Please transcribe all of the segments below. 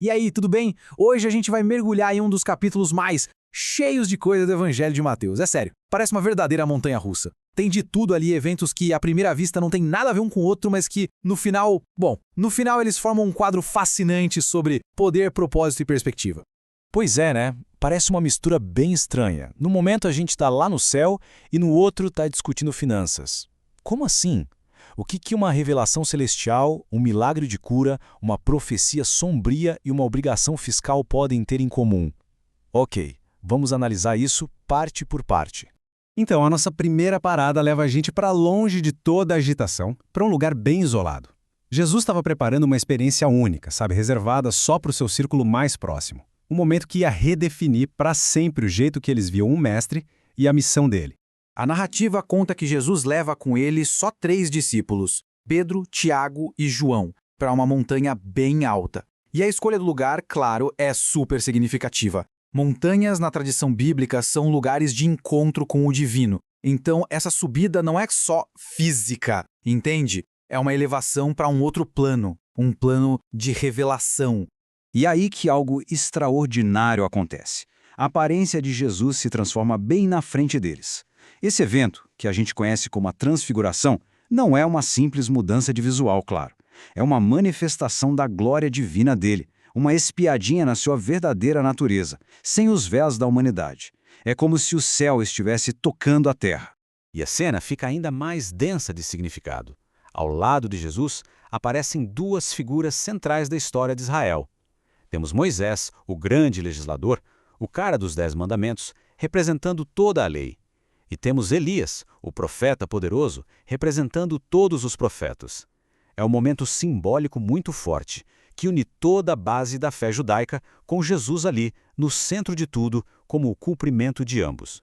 E aí, tudo bem? Hoje a gente vai mergulhar em um dos capítulos mais cheios de coisa do Evangelho de Mateus. É sério, parece uma verdadeira montanha-russa. Tem de tudo ali, eventos que à primeira vista não tem nada a ver um com o outro, mas que no final, no final eles formam um quadro fascinante sobre poder, propósito e perspectiva. Pois é, né? Parece uma mistura bem estranha. No momento a gente está lá no céu e no outro está discutindo finanças. Como assim? O que uma revelação celestial, um milagre de cura, uma profecia sombria e uma obrigação fiscal podem ter em comum? Ok, vamos analisar isso parte por parte. Então, a nossa primeira parada leva a gente para longe de toda a agitação, para um lugar bem isolado. Jesus estava preparando uma experiência única, reservada só para o seu círculo mais próximo. Um momento que ia redefinir para sempre o jeito que eles viam o mestre e a missão dele. A narrativa conta que Jesus leva com ele só 3 discípulos, Pedro, Tiago e João, para uma montanha bem alta. E a escolha do lugar, claro, é super significativa. Montanhas, na tradição bíblica, são lugares de encontro com o divino. Então, essa subida não é só física, entende? É uma elevação para um outro plano, um plano de revelação. E aí que algo extraordinário acontece. A aparência de Jesus se transforma bem na frente deles. Esse evento, que a gente conhece como a transfiguração, não é uma simples mudança de visual, claro. É uma manifestação da glória divina dele, uma espiadinha na sua verdadeira natureza, sem os véus da humanidade. É como se o céu estivesse tocando a terra. E a cena fica ainda mais densa de significado. Ao lado de Jesus, aparecem 2 figuras centrais da história de Israel. Temos Moisés, o grande legislador, o cara dos 10 mandamentos, representando toda a lei. E temos Elias, o profeta poderoso, representando todos os profetas. É um momento simbólico muito forte, que une toda a base da fé judaica com Jesus ali, no centro de tudo, como o cumprimento de ambos.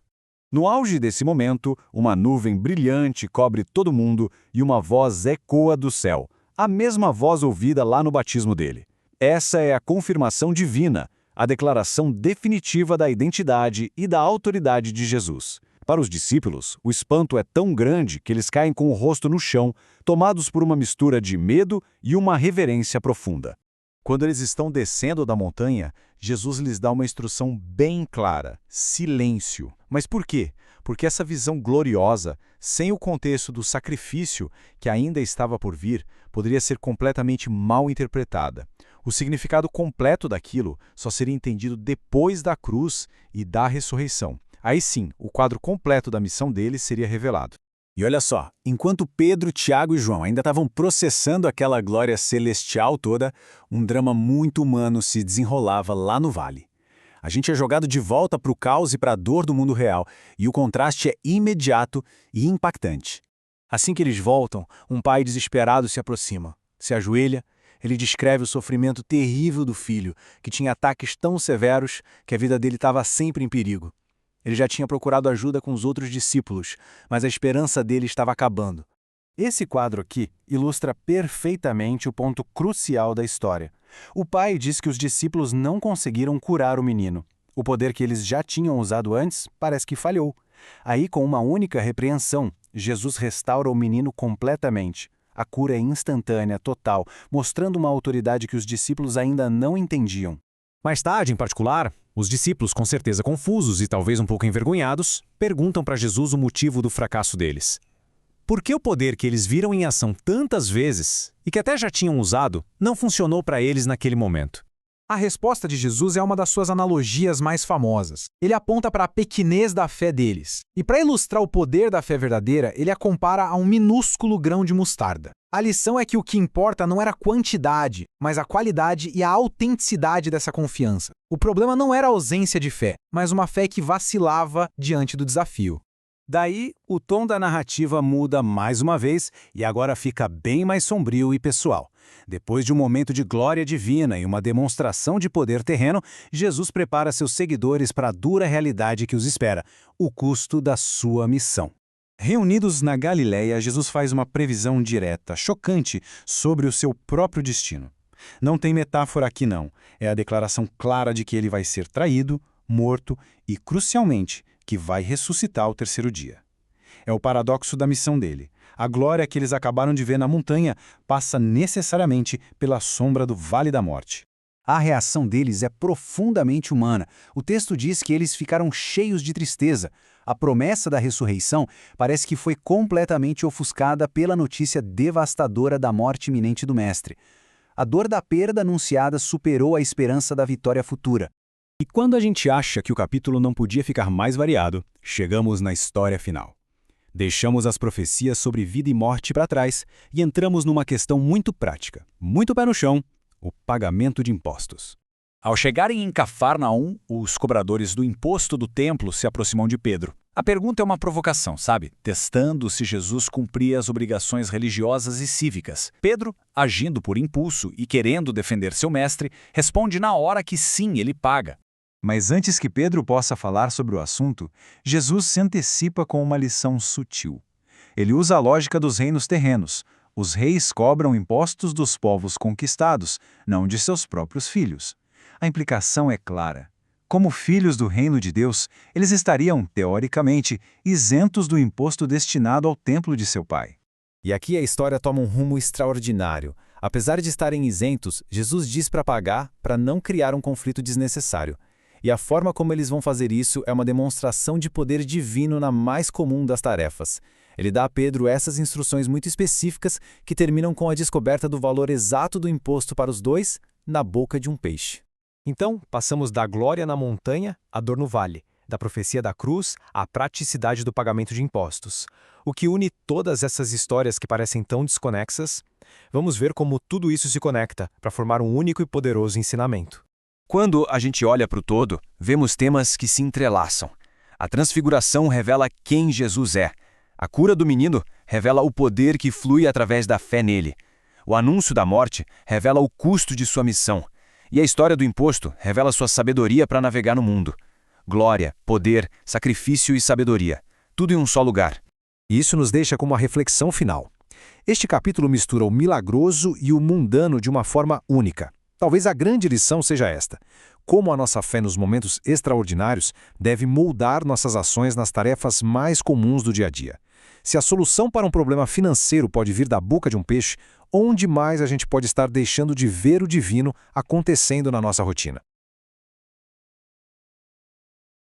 No auge desse momento, uma nuvem brilhante cobre todo mundo e uma voz ecoa do céu, a mesma voz ouvida lá no batismo dele. Essa é a confirmação divina, a declaração definitiva da identidade e da autoridade de Jesus. Para os discípulos, o espanto é tão grande que eles caem com o rosto no chão, tomados por uma mistura de medo e uma reverência profunda. Quando eles estão descendo da montanha, Jesus lhes dá uma instrução bem clara: silêncio. Mas por quê? Porque essa visão gloriosa, sem o contexto do sacrifício que ainda estava por vir, poderia ser completamente mal interpretada. O significado completo daquilo só seria entendido depois da cruz e da ressurreição. Aí sim, o quadro completo da missão deles seria revelado. E olha só, enquanto Pedro, Tiago e João ainda estavam processando aquela glória celestial toda, um drama muito humano se desenrolava lá no vale. A gente é jogado de volta para o caos e para a dor do mundo real, e o contraste é imediato e impactante. Assim que eles voltam, um pai desesperado se aproxima, se ajoelha. Ele descreve o sofrimento terrível do filho, que tinha ataques tão severos que a vida dele estava sempre em perigo. Ele já tinha procurado ajuda com os outros discípulos, mas a esperança dele estava acabando. Esse quadro aqui ilustra perfeitamente o ponto crucial da história. O pai diz que os discípulos não conseguiram curar o menino. O poder que eles já tinham usado antes parece que falhou. Aí, com uma única repreensão, Jesus restaura o menino completamente. A cura é instantânea, total, mostrando uma autoridade que os discípulos ainda não entendiam. Mais tarde, em particular, os discípulos, com certeza confusos e talvez um pouco envergonhados, perguntam para Jesus o motivo do fracasso deles. Por que o poder que eles viram em ação tantas vezes e que até já tinham usado não funcionou para eles naquele momento? A resposta de Jesus é uma das suas analogias mais famosas. Ele aponta para a pequenez da fé deles. E para ilustrar o poder da fé verdadeira, ele a compara a um minúsculo grão de mostarda. A lição é que o que importa não era a quantidade, mas a qualidade e a autenticidade dessa confiança. O problema não era a ausência de fé, mas uma fé que vacilava diante do desafio. Daí, o tom da narrativa muda mais uma vez e agora fica bem mais sombrio e pessoal. Depois de um momento de glória divina e uma demonstração de poder terreno, Jesus prepara seus seguidores para a dura realidade que os espera, o custo da sua missão. Reunidos na Galileia, Jesus faz uma previsão direta, chocante, sobre o seu próprio destino. Não tem metáfora aqui não, é a declaração clara de que ele vai ser traído, morto e, crucialmente, que vai ressuscitar ao terceiro dia. É o paradoxo da missão dele. A glória que eles acabaram de ver na montanha passa necessariamente pela sombra do Vale da Morte. A reação deles é profundamente humana. O texto diz que eles ficaram cheios de tristeza. A promessa da ressurreição parece que foi completamente ofuscada pela notícia devastadora da morte iminente do Mestre. A dor da perda anunciada superou a esperança da vitória futura. E quando a gente acha que o capítulo não podia ficar mais variado, chegamos na história final. Deixamos as profecias sobre vida e morte para trás e entramos numa questão muito prática, muito pé no chão: o pagamento de impostos. Ao chegarem em Cafarnaum, os cobradores do imposto do templo se aproximam de Pedro. A pergunta é uma provocação, sabe? Testando se Jesus cumpria as obrigações religiosas e cívicas. Pedro, agindo por impulso e querendo defender seu mestre, responde na hora que sim, ele paga. Mas antes que Pedro possa falar sobre o assunto, Jesus se antecipa com uma lição sutil. Ele usa a lógica dos reinos terrenos. Os reis cobram impostos dos povos conquistados, não de seus próprios filhos. A implicação é clara. Como filhos do reino de Deus, eles estariam, teoricamente, isentos do imposto destinado ao templo de seu pai. E aqui a história toma um rumo extraordinário. Apesar de estarem isentos, Jesus diz para pagar para não criar um conflito desnecessário. E a forma como eles vão fazer isso é uma demonstração de poder divino na mais comum das tarefas. Ele dá a Pedro essas instruções muito específicas que terminam com a descoberta do valor exato do imposto para os dois na boca de um peixe. Então, passamos da glória na montanha à dor no vale, da profecia da cruz à praticidade do pagamento de impostos. O que une todas essas histórias que parecem tão desconexas? Vamos ver como tudo isso se conecta para formar um único e poderoso ensinamento. Quando a gente olha para o todo, vemos temas que se entrelaçam. A transfiguração revela quem Jesus é. A cura do menino revela o poder que flui através da fé nele. O anúncio da morte revela o custo de sua missão. E a história do imposto revela sua sabedoria para navegar no mundo. Glória, poder, sacrifício e sabedoria. Tudo em um só lugar. E isso nos deixa com uma reflexão final. Este capítulo mistura o milagroso e o mundano de uma forma única. Talvez a grande lição seja esta: como a nossa fé nos momentos extraordinários deve moldar nossas ações nas tarefas mais comuns do dia a dia. Se a solução para um problema financeiro pode vir da boca de um peixe, onde mais a gente pode estar deixando de ver o divino acontecendo na nossa rotina?